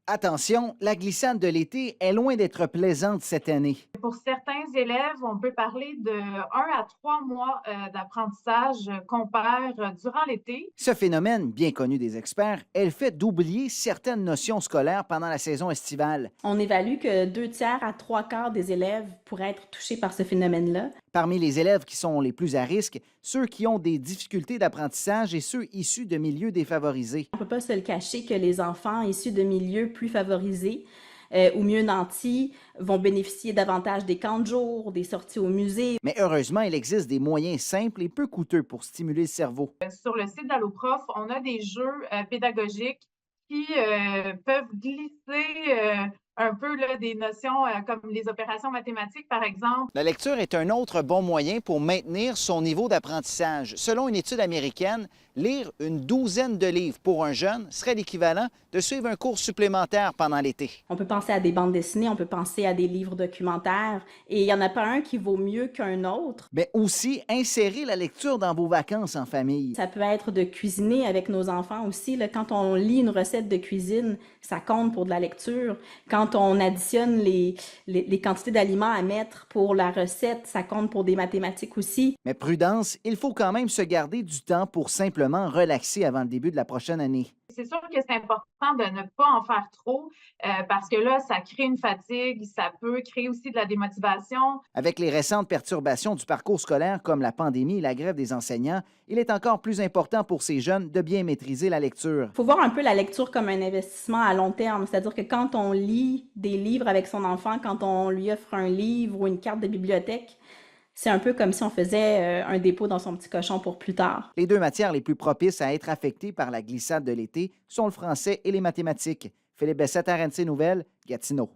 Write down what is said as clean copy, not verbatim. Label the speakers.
Speaker 1: Attention, la glissade de l'été est loin d'être plaisante cette année.
Speaker 2: Pour certains élèves, on peut parler de 1 à 3 mois d'apprentissage qu'on perd durant l'été.
Speaker 1: Ce phénomène, bien connu des experts, est le fait d'oublier certaines notions scolaires pendant la saison estivale.
Speaker 3: On évalue que 2 tiers à 3 quarts des élèves pourraient être touchés par ce phénomène-là.
Speaker 1: Parmi les élèves qui sont les plus à risque, ceux qui ont des difficultés d'apprentissage et ceux issus de milieux défavorisés.
Speaker 3: On ne peut pas se le cacher que les enfants issus de milieux plus favorisés ou mieux nantis vont bénéficier davantage des camps de jour, des sorties au musée.
Speaker 1: Mais heureusement, il existe des moyens simples et peu coûteux pour stimuler le cerveau.
Speaker 2: Sur le site d'AlloProf, on a des jeux pédagogiques qui peuvent glisser un peu là, des notions comme les opérations mathématiques, par exemple.
Speaker 1: La lecture est un autre bon moyen pour maintenir son niveau d'apprentissage. Selon une étude américaine, lire une douzaine de livres pour un jeune serait l'équivalent de suivre un cours supplémentaire pendant l'été.
Speaker 3: On peut penser à des bandes dessinées, on peut penser à des livres documentaires, et il n'y en a pas un qui vaut mieux qu'un autre.
Speaker 1: Mais aussi, insérer la lecture dans vos vacances en famille.
Speaker 3: Ça peut être de cuisiner avec nos enfants aussi. Là, quand on lit une recette de cuisine, ça compte pour de la lecture. Quand on additionne les quantités d'aliments à mettre pour la recette, ça compte pour des mathématiques aussi.
Speaker 1: Mais prudence, il faut quand même se garder du temps pour simplement relaxer avant le début de la prochaine année.
Speaker 2: C'est sûr que c'est important de ne pas en faire trop parce que là, ça crée une fatigue, ça peut créer aussi de la démotivation.
Speaker 1: Avec les récentes perturbations du parcours scolaire comme la pandémie et la grève des enseignants, il est encore plus important pour ces jeunes de bien maîtriser la lecture.
Speaker 3: Il faut voir un peu la lecture comme un investissement à long terme, c'est-à-dire que quand on lit des livres avec son enfant, quand on lui offre un livre ou une carte de bibliothèque, c'est un peu comme si on faisait un dépôt dans son petit cochon pour plus tard.
Speaker 1: Les deux matières les plus propices à être affectées par la glissade de l'été sont le français et les mathématiques. Philippe Bessette, RNC Nouvelles, Gatineau.